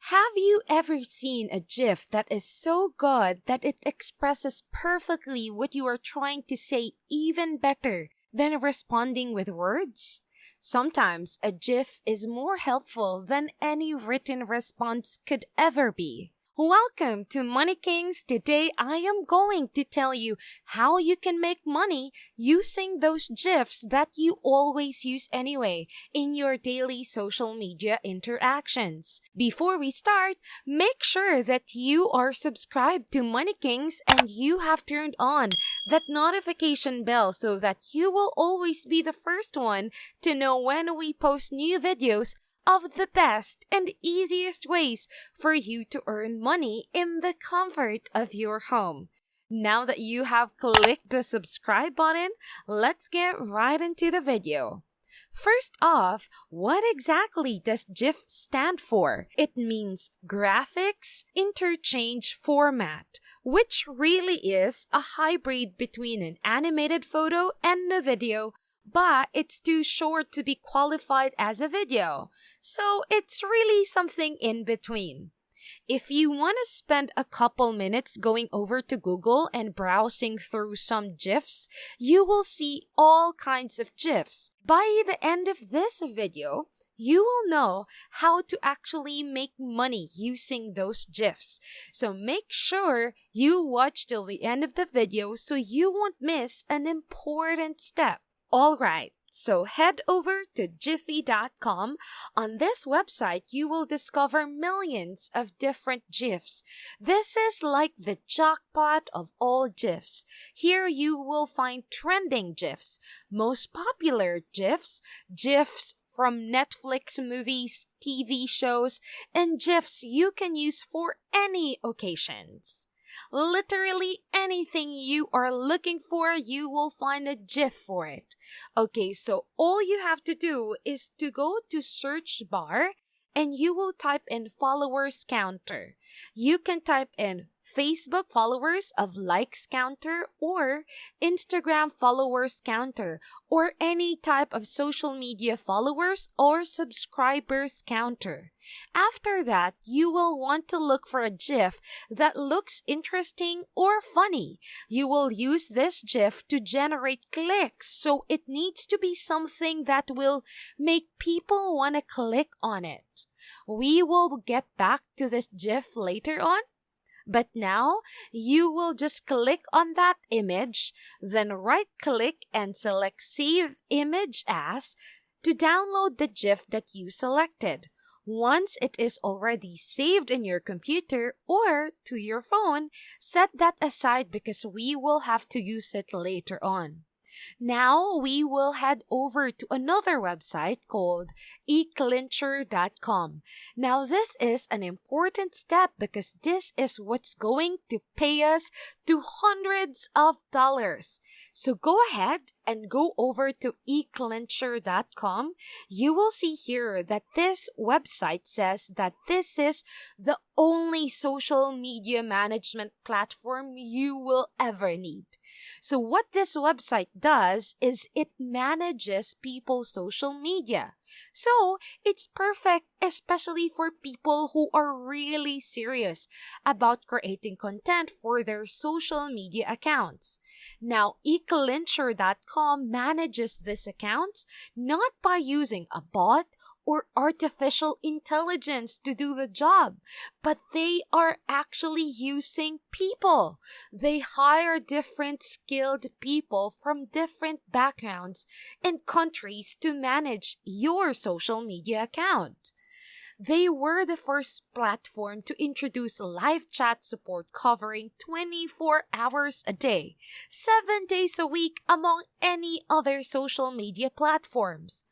Have you ever seen a GIF that is so good that it expresses perfectly what you are trying to say even better than responding with words? Sometimes a GIF is more helpful than any written response could ever be. Welcome to Money Kings. Today I am going to tell you how you can make money using those GIFs that you always use anyway in your daily social media interactions. Before we start, make sure that you are subscribed to Money Kings and you have turned on that notification bell so that you will always be the first one to know when we post new videos of the best and easiest ways for you to earn money in the comfort of your home. Now that you have clicked the subscribe button, let's get right into the video. First off, what exactly does GIF stand for? It means Graphics Interchange Format, which really is a hybrid between an animated photo and a video, but it's too short to be qualified as a video. So it's really something in between. If you want to spend a couple minutes going over to Google and browsing through some GIFs, you will see all kinds of GIFs. By the end of this video, you will know how to actually make money using those GIFs. So make sure you watch till the end of the video so you won't miss an important step. Alright, so head over to Jiffy.com. On this website, you will discover millions of different GIFs. This is like the jackpot of all GIFs. Here you will find trending GIFs, most popular GIFs, GIFs from Netflix movies, TV shows, and GIFs you can use for any occasions. Literally anything you are looking for, you will find a GIF for it. Okay, so all you have to do is to go to search bar and you will type in followers counter. You can type in Facebook followers of likes counter or Instagram followers counter or any type of social media followers or subscribers counter. After that, you will want to look for a GIF that looks interesting or funny. You will use this GIF to generate clicks, so it needs to be something that will make people want to click on it. We will get back to this GIF later on. But now, you will just click on that image, then right-click and select Save Image As to download the GIF that you selected. Once it is already saved in your computer or to your phone, set that aside because we will have to use it later on. Now we will head over to another website called Eclincher.com. Now this is an important step because this is what's going to pay us to hundreds of dollars. So go ahead and go over to Eclincher.com. You will see here that this website says that this is the only social media management platform you will ever need. So what this website does is it manages people's social media. So it's perfect especially for people who are really serious about creating content for their social media accounts. Now, Eclincher.com manages these accounts not by using a bot or artificial intelligence to do the job, but they are actually using people. They hire different skilled people from different backgrounds and countries to manage your social media account. They were the first platform to introduce live chat support covering 24 hours a day, 7 days a week among any other social media platforms.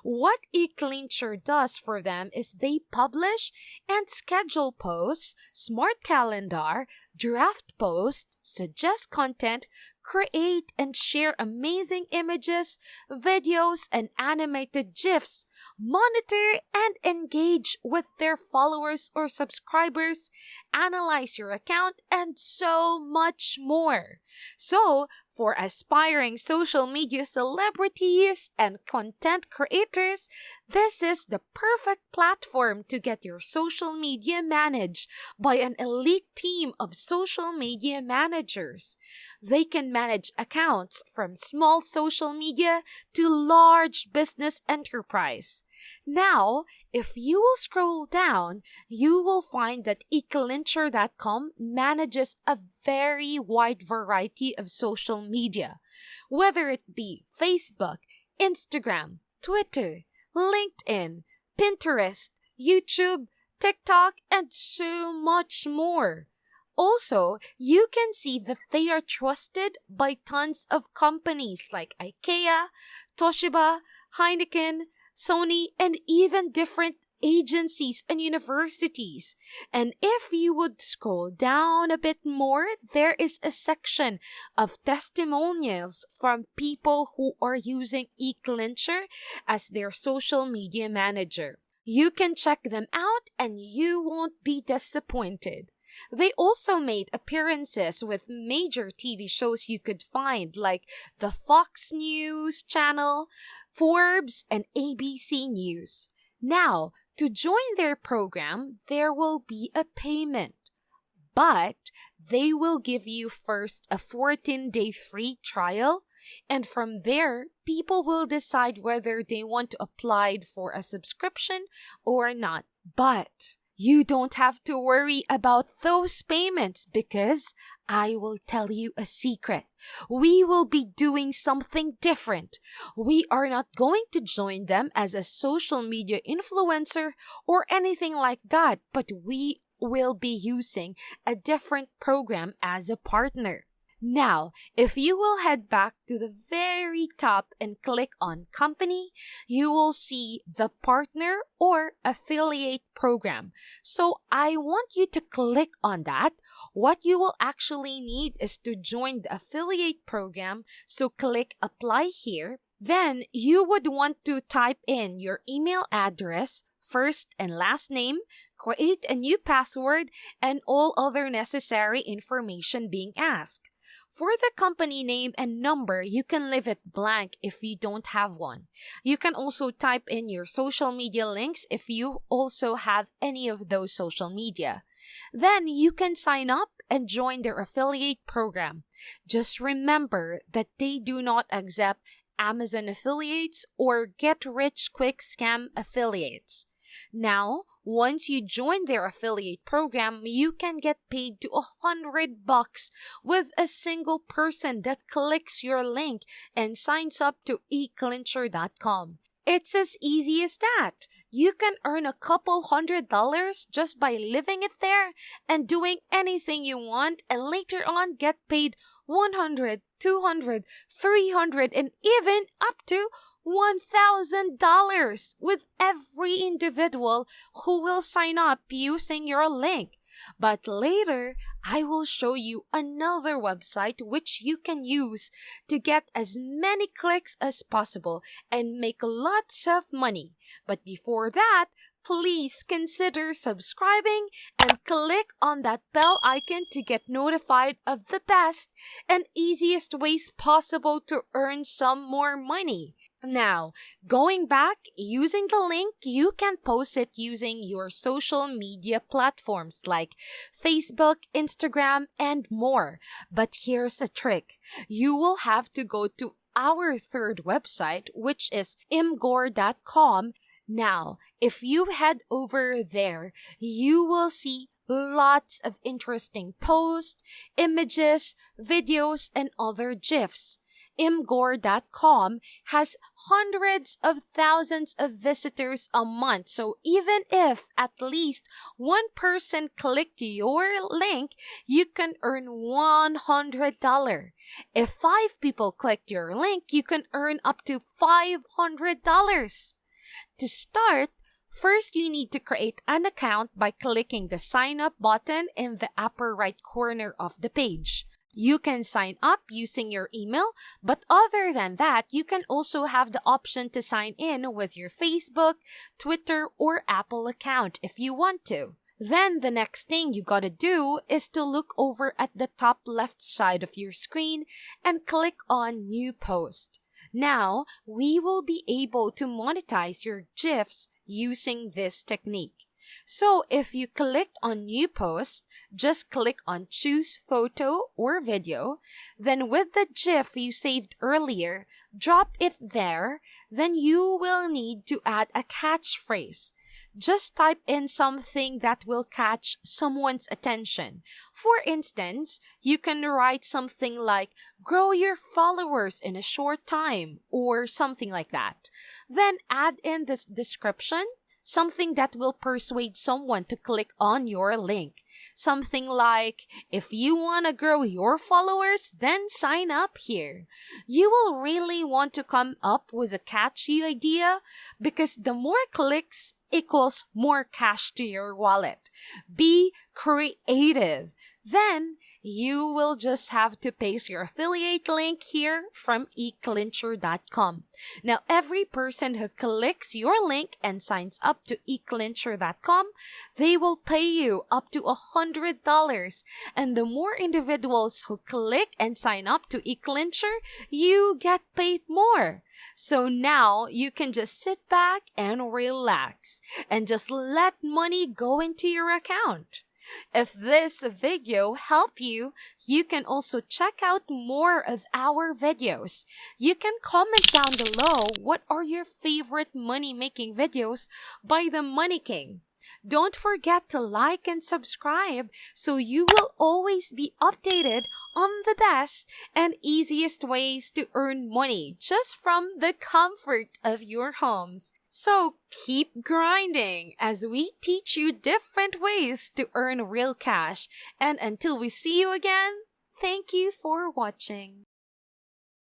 What Eclincher does for them is they publish and schedule posts, smart calendar, draft posts, suggest content, create and share amazing images, videos, and animated GIFs monitor and engage with their followers or subscribers, analyze your account, and so much more. So, for aspiring social media celebrities and content creators, this is the perfect platform to get your social media managed by an elite team of social media managers. They can manage accounts from small social media to large business enterprise. Now, if you will scroll down, you will find that Eclincher.com manages a very wide variety of social media, whether it be Facebook, Instagram, Twitter, LinkedIn, Pinterest, YouTube, TikTok, and so much more. Also, you can see that they are trusted by tons of companies like IKEA, Toshiba, Heineken, Sony, and even different agencies and universities. And if you would scroll down a bit more, there is a section of testimonials from people who are using Eclincher as their social media manager. You can check them out and you won't be disappointed. They also made appearances with major TV shows you could find like the Fox News channel, Forbes, and ABC News. Now, to join their program, there will be a payment, but they will give you first a 14-day free trial, and from there, people will decide whether they want to apply for a subscription or not. But you don't have to worry about those payments because I will tell you a secret. We will be doing something different. We are not going to join them as a social media influencer or anything like that, but we will be using a different program as a partner. Now, if you will head back to the very top and click on Company, you will see the Partner or Affiliate program. So I want you to click on that. What you will actually need is to join the Affiliate program. So click Apply here. Then you would want to type in your email address, first and last name, create a new password, and all other necessary information being asked. For the company name and number, you can leave it blank if you don't have one. You can also type in your social media links if you also have any of those social media. Then you can sign up and join their affiliate program. Just remember that they do not accept Amazon affiliates or get-rich-quick scam affiliates. Now, once you join their affiliate program, you can get paid to $100 with a single person that clicks your link and signs up to Eclincher.com. It's as easy as that. You can earn a couple $100 just by leaving it there and doing anything you want, and later on get paid $100, $200, $300, and even up to $1,000 with every individual who will sign up using your link. But later, I will show you another website which you can use to get as many clicks as possible and make lots of money. But before that, please consider subscribing and click on that bell icon to get notified of the best and easiest ways possible to earn some more money. Now, going back, using the link, you can post it using your social media platforms like Facebook, Instagram, and more. But here's a trick. You will have to go to our third website, which is imgore.com. Now, if you head over there, you will see lots of interesting posts, images, videos, and other GIFs. imgore.com has hundreds of thousands of visitors a month. So even if at least one person clicked your link, you can earn $100. If 5 people clicked your link, you can earn up to $500. To start, first you need to create an account by clicking the sign up button in the upper right corner of the page. You can sign up using your email, but other than that, you can also have the option to sign in with your Facebook, Twitter, or Apple account if you want to. Then the next thing you gotta do is to look over at the top left side of your screen and click on New Post. Now, we will be able to monetize your GIFs using this technique. So if you clicked on New Post, just click on Choose Photo or Video, then with the GIF you saved earlier, drop it there, then you will need to add a catchphrase. Just type in something that will catch someone's attention. For instance, you can write something like, grow your followers in a short time, or something like that. Then add in this description, something that will persuade someone to click on your link. Something like, if you want to grow your followers, then sign up here. You will really want to come up with a catchy idea because the more clicks equals more cash to your wallet. Be creative. Then you will just have to paste your affiliate link here from eclincher.com. Now, every person who clicks your link and signs up to eclincher.com, they will pay you up to $100. And the more individuals who click and sign up to Eclincher, you get paid more. So now you can just sit back and relax and just let money go into your account. If this video helped you, you can also check out more of our videos. You can comment down below what are your favorite money-making videos by the Money King. Don't forget to like and subscribe so you will always be updated on the best and easiest ways to earn money just from the comfort of your homes. So keep grinding as we teach you different ways to earn real cash. And until we see you again, thank you for watching.